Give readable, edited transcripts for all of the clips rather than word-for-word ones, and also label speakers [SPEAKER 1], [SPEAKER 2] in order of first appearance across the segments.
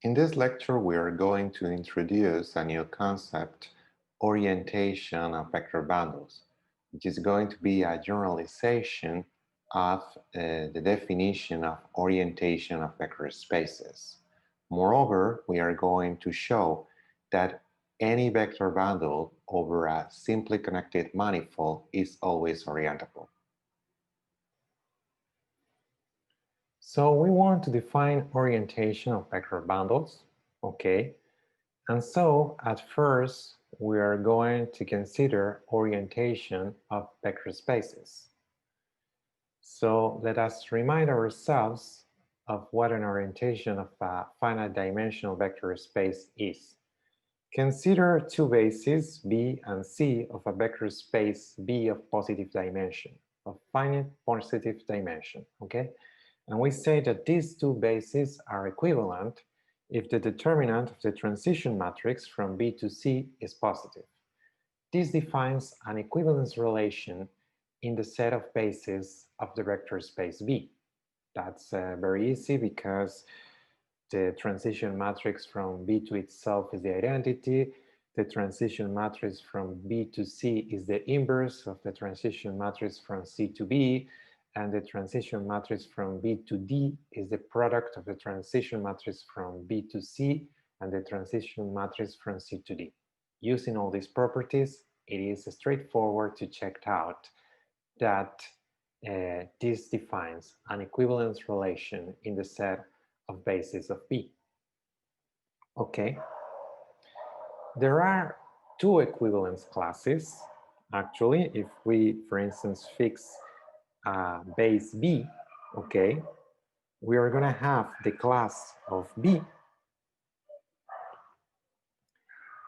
[SPEAKER 1] In this lecture, we are going to introduce a new concept, orientation of vector bundles, which is going to be a generalization of the definition of orientation of vector spaces. Moreover, we are going to show that any vector bundle over a simply connected manifold is always orientable. So we want to define orientation of vector bundles, okay? And so at first, we are going to consider orientation of vector spaces. So let us remind ourselves of what an orientation of a finite dimensional vector space is. Consider two bases B and C of a vector space B of positive dimension, of finite positive dimension, okay? And we say that these two bases are equivalent if the determinant of the transition matrix from B to C is positive. This defines an equivalence relation in the set of bases of the vector space B. That's very easy because the transition matrix from B to itself is the identity. The transition matrix from B to C is the inverse of the transition matrix from C to B. And the transition matrix from B to D is the product of the transition matrix from B to C and the transition matrix from C to D. Using all these properties, it is straightforward to check out that this defines an equivalence relation in the set of bases of B. Okay. There are two equivalence classes. Actually, if we, for instance, fix base B, okay, we are going to have the class of B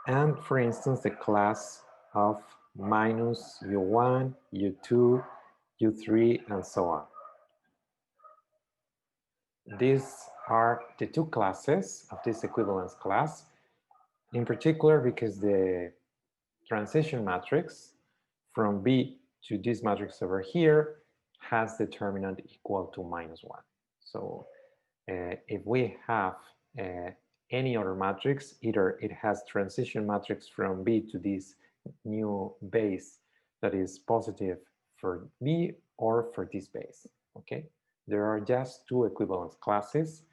[SPEAKER 1] and, for instance, the class of minus U1, U2, U3, and so on. These are the two classes of this equivalence class, in particular because the transition matrix from B to this matrix over here has determinant equal to -1. So if we have any other matrix, either it has transition matrix from B to this new base that is positive for B or for this base, okay? There are just two equivalence classes,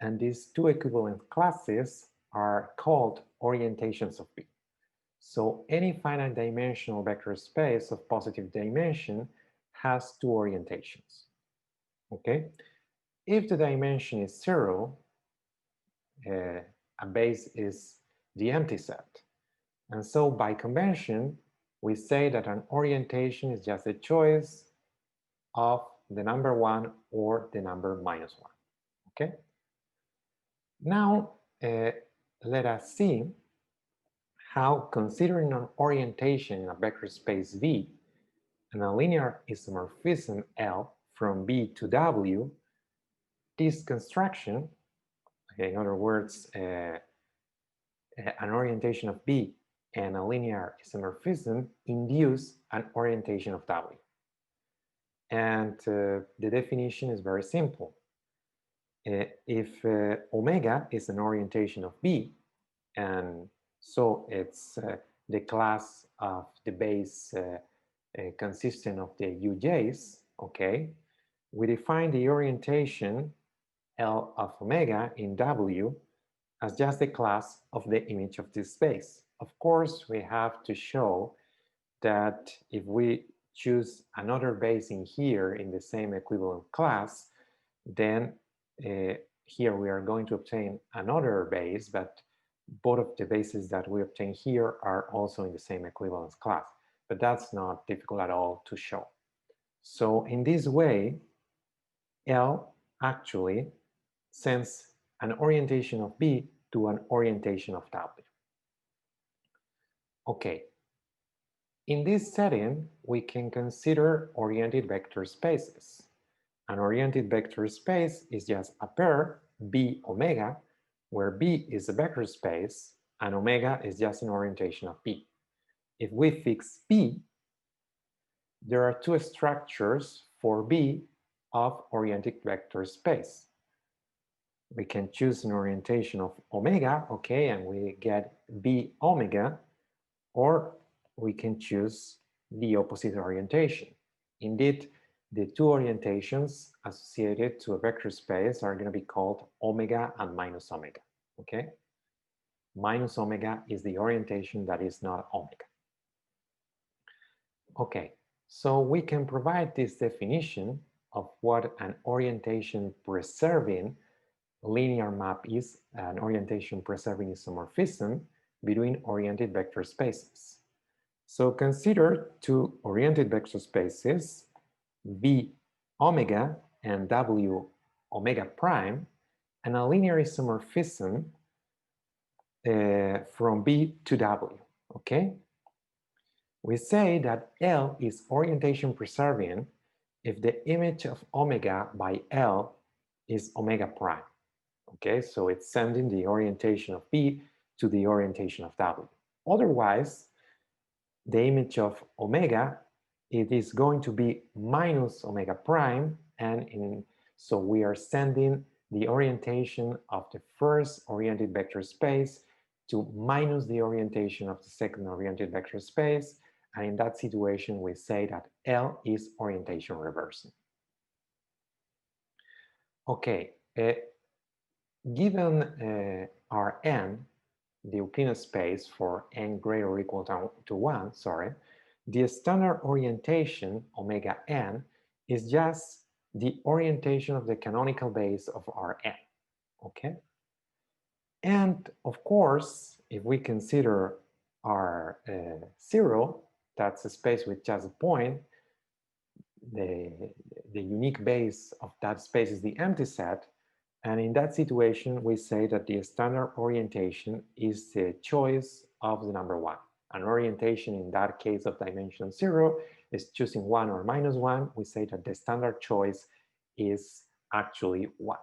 [SPEAKER 1] and these two equivalence classes are called orientations of B. So any finite dimensional vector space of positive dimension has two orientations, okay? If the dimension is 0, a base is the empty set. And so by convention, we say that an orientation is just a choice of the number 1 or the number -1, okay? Now, let us see how, considering an orientation in a vector space V and a linear isomorphism L from B to W, this construction, in other words, an orientation of B and a linear isomorphism induce an orientation of W. And the definition is very simple. If omega is an orientation of B, and so it's the class of the base consisting of the UJs, okay, we define the orientation L of omega in W as just the class of the image of this space. Of course, we have to show that if we choose another base in here in the same equivalent class, then here we are going to obtain another base, but both of the bases that we obtain here are also in the same equivalence class. But that's not difficult at all to show. So in this way, L actually sends an orientation of B to an orientation of W. Okay. In this setting, we can consider oriented vector spaces. An oriented vector space is just a pair, B omega, where B is a vector space and omega is just an orientation of B. If we fix B, there are two structures for B of oriented vector space. we can choose an orientation of omega, okay, and we get B omega, or we can choose the opposite orientation. Indeed, the two orientations associated to a vector space are going to be called omega and minus omega, okay? Minus omega is the orientation that is not omega. Okay, so we can provide this definition of what an orientation preserving linear map is, an orientation preserving isomorphism between oriented vector spaces. So consider two oriented vector spaces, V omega and W omega prime, and a linear isomorphism from B to W, okay? We say that L is orientation preserving if the image of omega by L is omega prime. Okay, so it's sending the orientation of B to the orientation of W. Otherwise, the image of omega, it is going to be minus omega prime, and so we are sending the orientation of the first oriented vector space to minus the orientation of the second oriented vector space, and in that situation we say that L is orientation reversing. Okay, given Rn, the Euclidean space for n greater or equal to 1, the standard orientation, omega n, is just the orientation of the canonical base of Rn, okay? And of course, if we consider R0, that's a space with just a point, the unique base of that space is the empty set, and in that situation, we say that the standard orientation is the choice of the number 1. An orientation in that case of dimension 0 is choosing 1 or minus 1. We say that the standard choice is actually 1.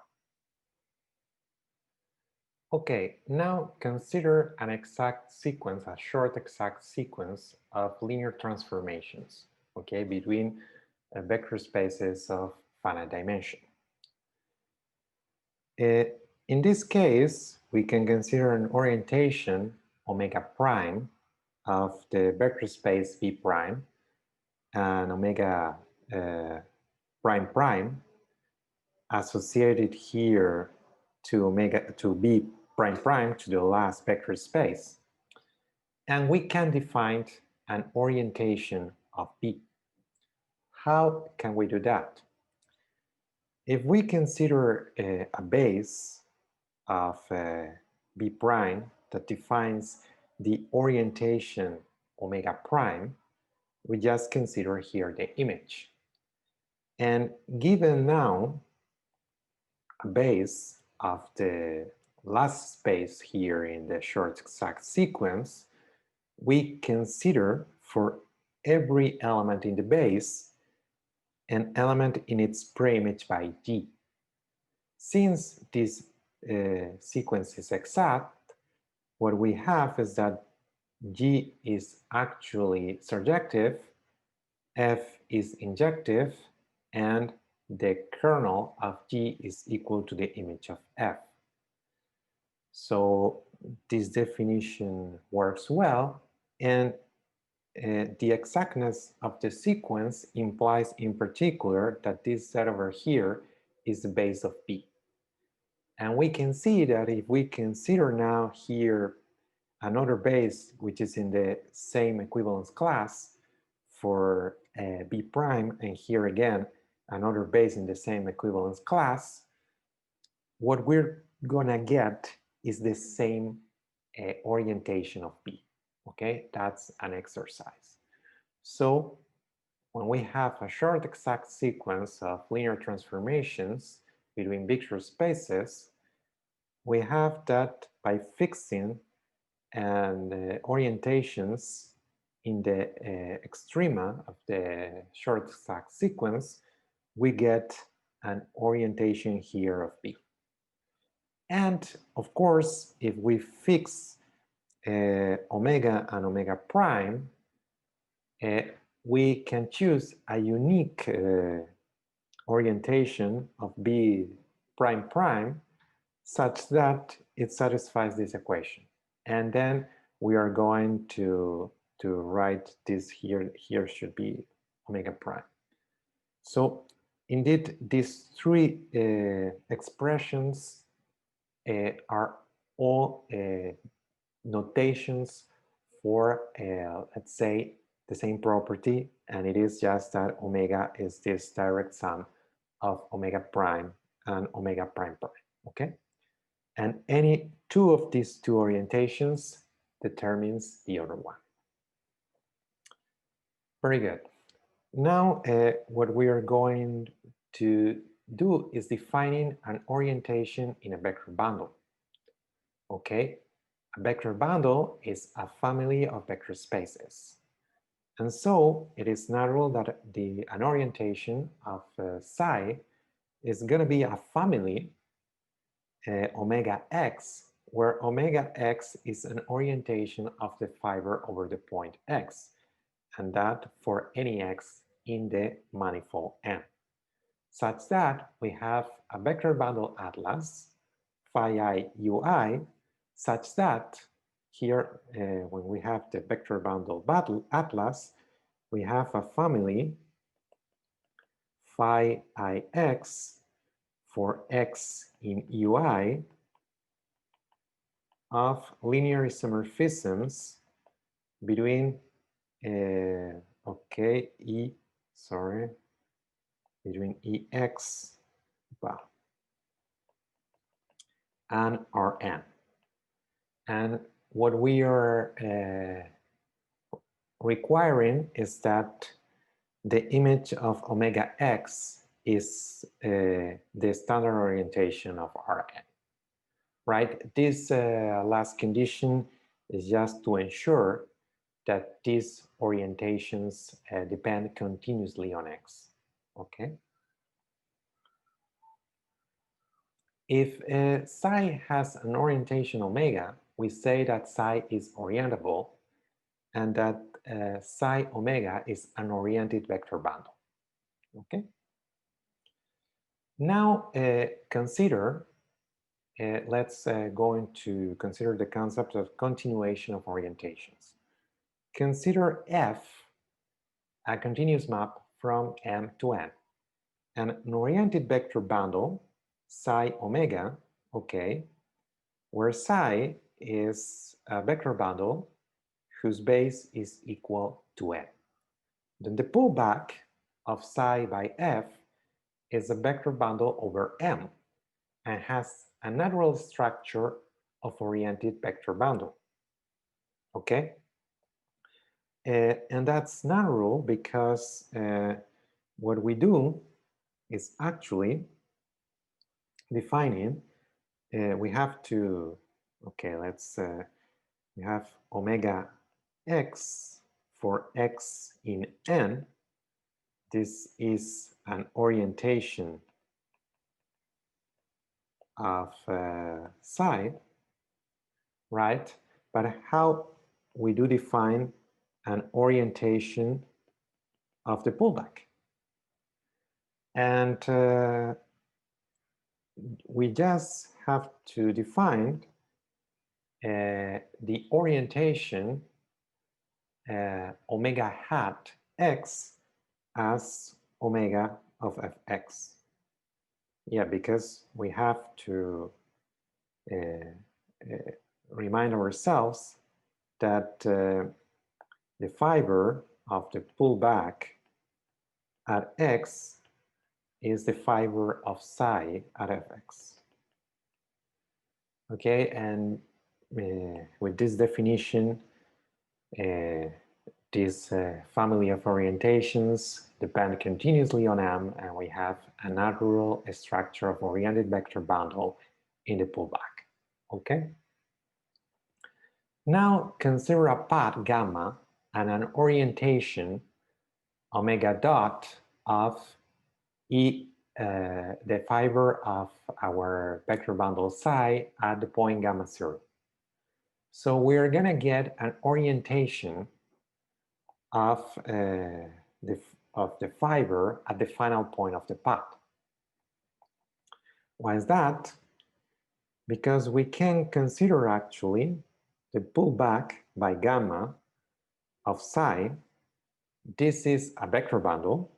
[SPEAKER 1] Okay, now consider an exact sequence, a short exact sequence of linear transformations, okay, between vector spaces of finite dimension. In this case, we can consider an orientation omega prime of the vector space V prime and omega prime prime associated here to B prime prime, to the last vector space. And we can define an orientation of B. How can we do that? If we consider a base of B prime that defines the orientation omega prime, we just consider here the image. And given now a base of the last space here in the short exact sequence, we consider for every element in the base an element in its preimage by G. Since this sequence is exact, what we have is that G is actually surjective, F is injective, and the kernel of G is equal to the image of F. So this definition works well, and the exactness of the sequence implies in particular that this set over here is the base of B. And we can see that if we consider now here another base which is in the same equivalence class for B prime, and here again another base in the same equivalence class, what we're gonna get is the same orientation of B. Okay, that's an exercise. So when we have a short exact sequence of linear transformations between vector spaces, we have that by fixing and orientations in the extrema of the short exact sequence, we get an orientation here of B. And of course, if we fix omega and omega prime, we can choose a unique orientation of B prime prime such that it satisfies this equation. And then we are going to write this here. Here should be omega prime. So indeed, these three expressions are all notations for, let's say, the same property, and it is just that omega is this direct sum of omega prime and omega prime prime, okay? And any two of these two orientations determines the other one. Very good. Now, what we are going to do is defining an orientation in a vector bundle. Okay, a vector bundle is a family of vector spaces. And so it is natural that an orientation of psi is going to be a family omega x, where omega x is an orientation of the fiber over the point x, and that for any x in the manifold M, such that we have a vector bundle atlas, phi I ui, such that here, when we have the vector bundle atlas, we have a family phi ix for x in ui of linear isomorphisms between between ex and Rn. And what we are requiring is that the image of omega x is the standard orientation of Rn, right? This last condition is just to ensure that these orientations depend continuously on x, okay? If psi has an orientation omega, we say that psi is orientable and that psi omega is an oriented vector bundle, okay? Now consider, let's go into consider the concept of continuation of orientations. Consider F a continuous map from M to N, and an oriented vector bundle psi omega, okay, where psi is a vector bundle whose base is equal to N. Then the pullback of psi by F is a vector bundle over M and has a natural structure of oriented vector bundle, okay? And that's natural because what we do is actually defining, we have to, okay, let's, we have omega x for x in N. This is an orientation of psi, right? But how we do define an orientation of the pullback? And we just have to define the orientation omega hat x as omega of fx. Yeah, because we have to remind ourselves that the fiber of the pullback at x is the fiber of psi at fx. Okay, and with this definition, this family of orientations depend continuously on M, and we have a natural structure of oriented vector bundle in the pullback. Okay. Now consider a path gamma and an orientation omega dot of the fiber of our vector bundle psi at the point gamma 0. So we're gonna get an orientation of the fiber at the final point of the path. Why is that? because we can consider actually the pullback by gamma of psi. This is a vector bundle,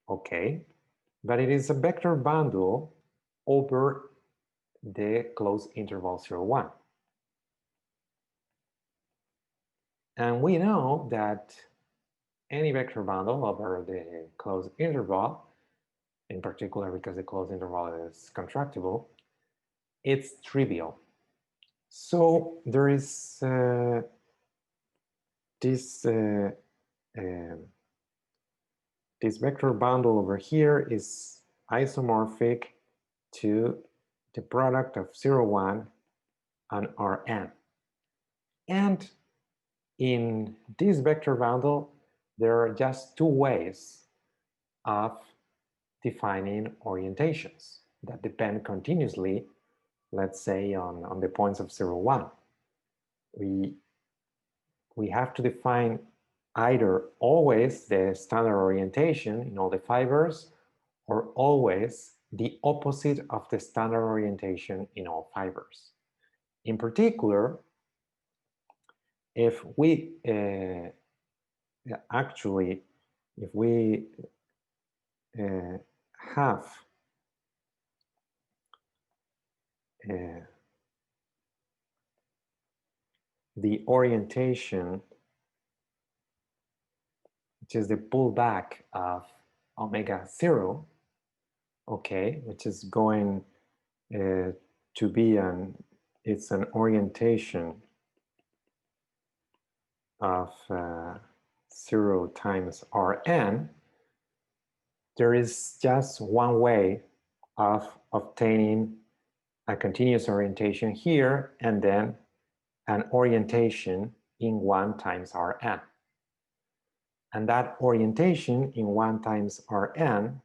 [SPEAKER 1] okay, but it is a vector bundle over the closed interval 0, 1. And we know that any vector bundle over the closed interval, in particular because the closed interval is contractible, it's trivial. So there is this vector bundle over here is isomorphic to the product of 0, 1 and Rn. And in this vector bundle, there are just two ways of defining orientations that depend continuously, let's say, on the points of 0, 1. We have to define either always the standard orientation in all the fibers or always the opposite of the standard orientation in all fibers. In particular, if we have the orientation, which is the pullback of omega 0, okay, which is going to be it's an orientation of 0 times Rn, there is just one way of obtaining a continuous orientation here and then an orientation in 1 times Rn. And that orientation in 1 times Rn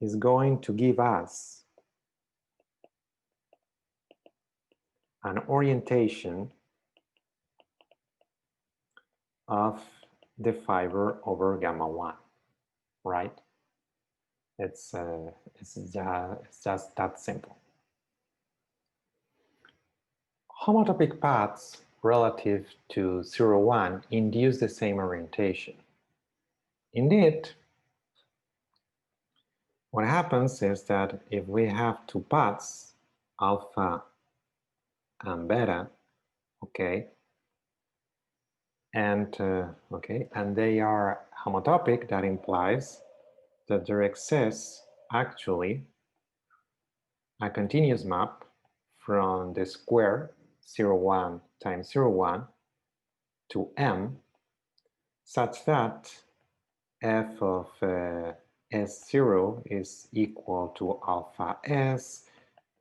[SPEAKER 1] is going to give us an orientation of the fiber over gamma 1, right? It's just that simple. Homotopic paths relative to 0, 1 induce the same orientation. Indeed, what happens is that if we have two paths, alpha and beta, okay, and they are homotopic, that implies that there exists actually a continuous map from the square 0, 1 times 0, 1 to m, such that f of S0 is equal to alpha s,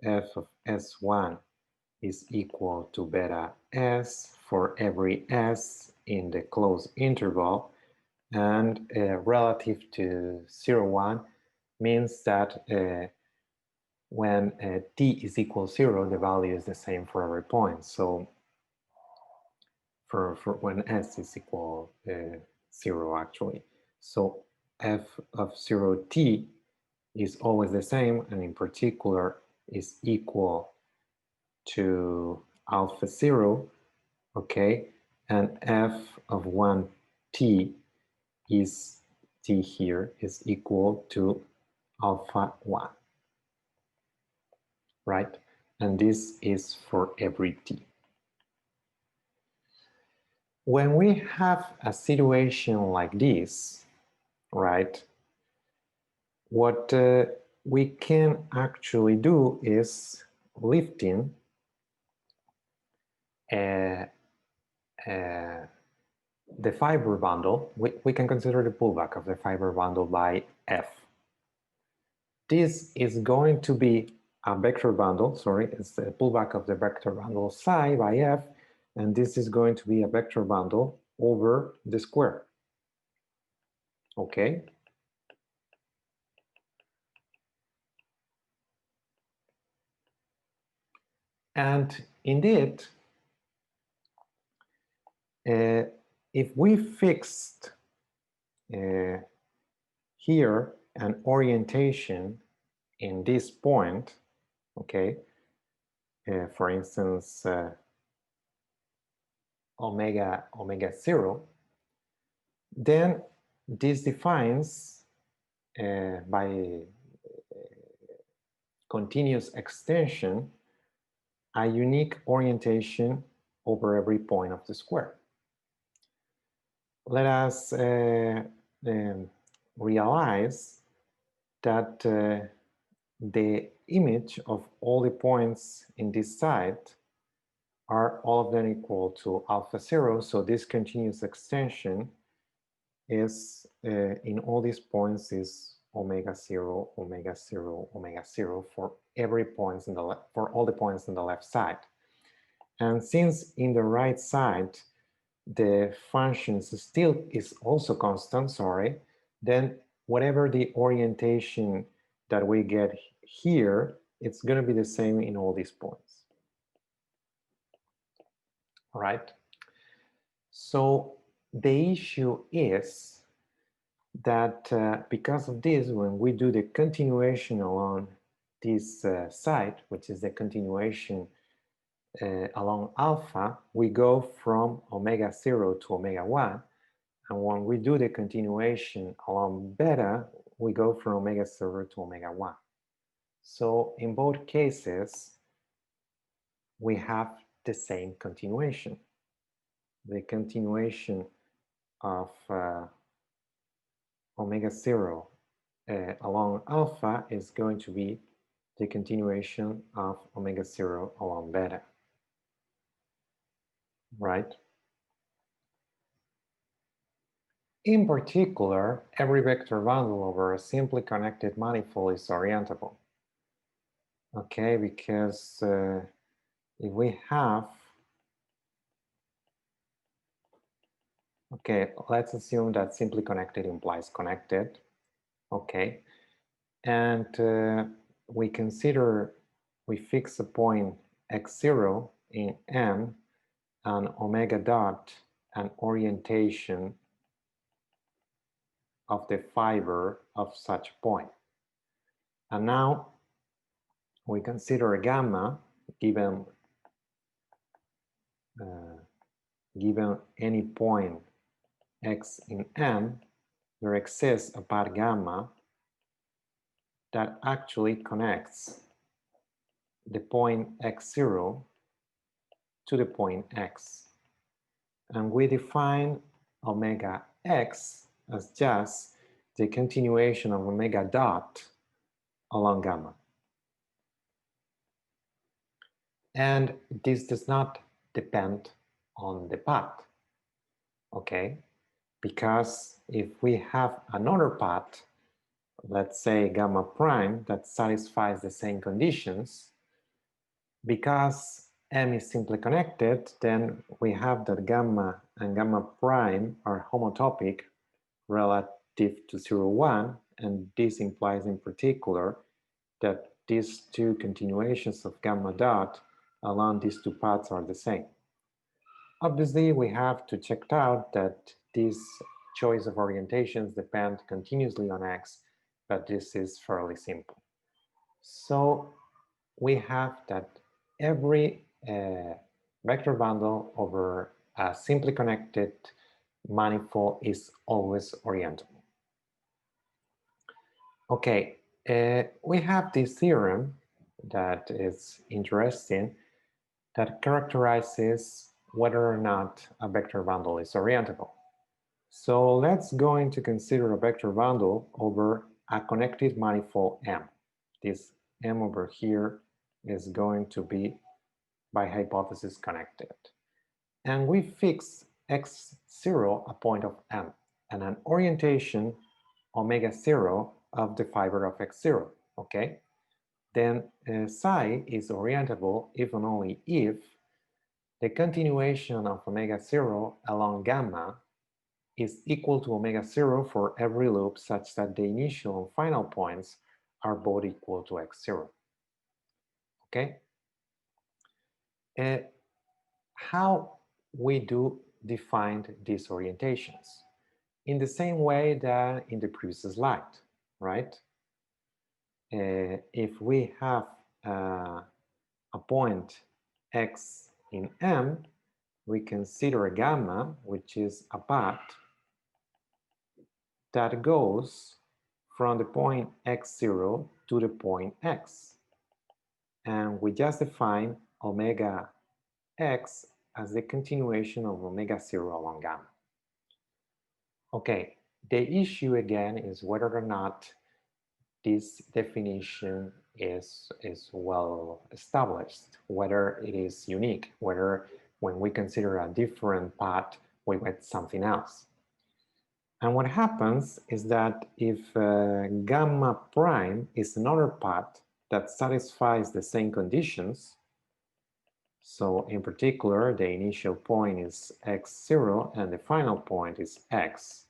[SPEAKER 1] f of S1 is equal to beta s for every s in the closed interval, and relative to 0, 1 means that when t is equal to 0, the value is the same for every point. So for when s is equal 0 actually. So f of 0t is always the same, and in particular is equal to alpha 0, okay, and f of 1t is t here is equal to alpha 1, right? And this is for every t. When we have a situation like this, right, what we can actually do is lifting the fiber bundle. We can consider the pullback of the fiber bundle by F. This is going to be a vector bundle, sorry, it's the pullback of the vector bundle psi by F, and this is going to be a vector bundle over the square, okay? And indeed, if we fixed here an orientation in this point, okay? For instance, omega 0, then this defines by continuous extension a unique orientation over every point of the square. Let us realize that the image of all the points in this side are all of them equal to alpha 0, so this continuous extension is in all these points is omega 0, omega 0, omega 0 for every point in the left, for all the points in the left side. And since in the right side the function still is also constant, sorry, then whatever the orientation that we get here, it's going to be the same in all these points. All right? So the issue is that because of this, when we do the continuation along this side, which is the continuation along alpha, we go from omega 0 to omega 1. And when we do the continuation along beta, we go from omega 0 to omega 1. So in both cases, we have the same continuation. The continuation of omega 0 along alpha is going to be the continuation of omega 0 along beta, right? In particular, every vector bundle over a simply connected manifold is orientable. Okay, because if we have, okay, let's assume that simply connected implies connected, okay, and we fix a point x0 in M and omega dot an orientation of the fiber of such point. And now we consider a gamma given any point x in M, there exists a path gamma that actually connects the point x0 to the point x. And we define omega x as just the continuation of omega dot along gamma. And this does not depend on the path, okay? Because if we have another path, let's say gamma prime, that satisfies the same conditions, because M is simply connected, then we have that gamma and gamma prime are homotopic relative to 0, 1, and this implies in particular that these two continuations of gamma dot along these two paths are the same. Obviously, we have to check out that this choice of orientations depend continuously on x, but this is fairly simple. So we have that every vector bundle over a simply connected manifold is always orientable. Okay, we have this theorem that is interesting that characterizes whether or not a vector bundle is orientable. So let's go into consider a vector bundle over a connected manifold M. This M over here is going to be by hypothesis connected. And we fix x0 a point of M and an orientation omega 0 of the fiber of x0, okay? Then psi is orientable if and only if the continuation of omega 0 along gamma is equal to omega 0 for every loop such that the initial and final points are both equal to x0. Okay? How we do define these orientations? In the same way that in the previous slide, right? If we have a point x in M, we consider gamma, which is a path that goes from the point x0 to the point x. And we just define omega x as the continuation of omega 0 along gamma. Okay, the issue again is whether or not this definition is well established, whether it is unique, whether when we consider a different path, we get something else. And what happens is that if gamma prime is another path that satisfies the same conditions, so in particular, the initial point is x0 and the final point is x,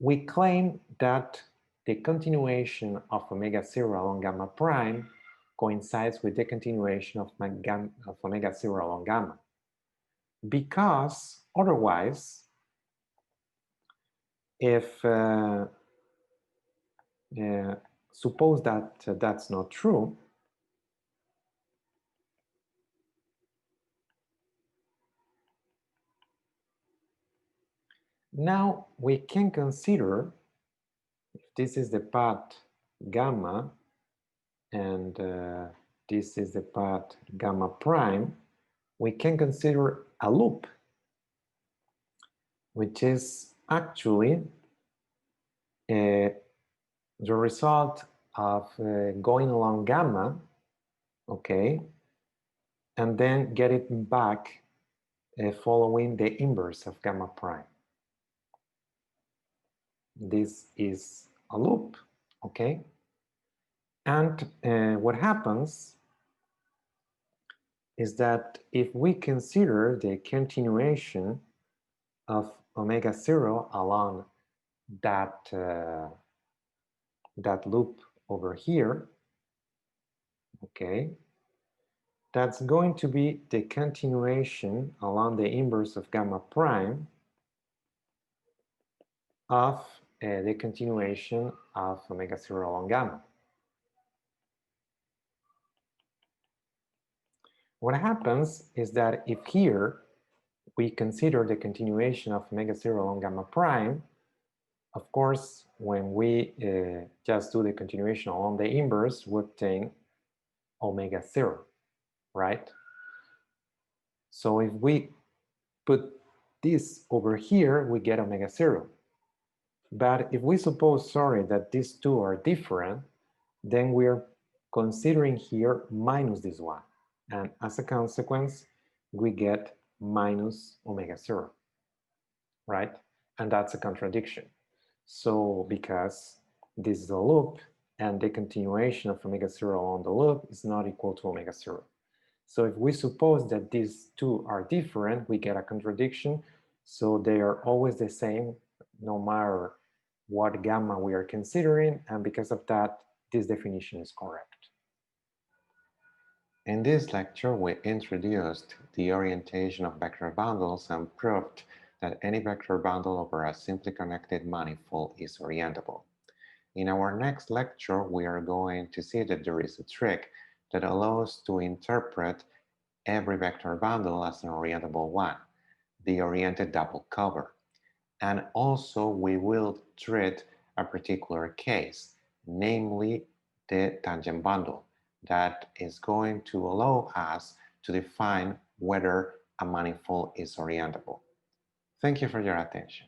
[SPEAKER 1] we claim that the continuation of omega 0 along gamma prime coincides with the continuation of omega 0 along gamma. Because otherwise, if suppose that that's not true, now we can consider, if this is the path gamma and this is the path gamma prime, we can consider a loop, which is actually the result of going along gamma, okay, and then get it back following the inverse of gamma prime. This is a loop, okay? And what happens is that if we consider the continuation of omega 0 along that, that loop over here, okay, that's going to be the continuation along the inverse of gamma prime of the continuation of omega 0 along gamma. What happens is that if here we consider the continuation of omega 0 along gamma prime, of course, when we just do the continuation along the inverse, we obtain omega 0, right? So if we put this over here, we get omega 0. But if we suppose, sorry, that these two are different, then we're considering here minus this one. And as a consequence, we get minus omega 0, right? And that's a contradiction. So because this is a loop and the continuation of omega 0 along the loop is not equal to omega 0. So if we suppose that these two are different, we get a contradiction. So they are always the same, no matter what gamma we are considering. And because of that, this definition is correct. In this lecture, we introduced the orientation of vector bundles and proved that any vector bundle over a simply connected manifold is orientable. In our next lecture, we are going to see that there is a trick that allows to interpret every vector bundle as an orientable one, the oriented double cover. And also we will treat a particular case, namely the tangent bundle, that is going to allow us to define whether a manifold is orientable. Thank you for your attention.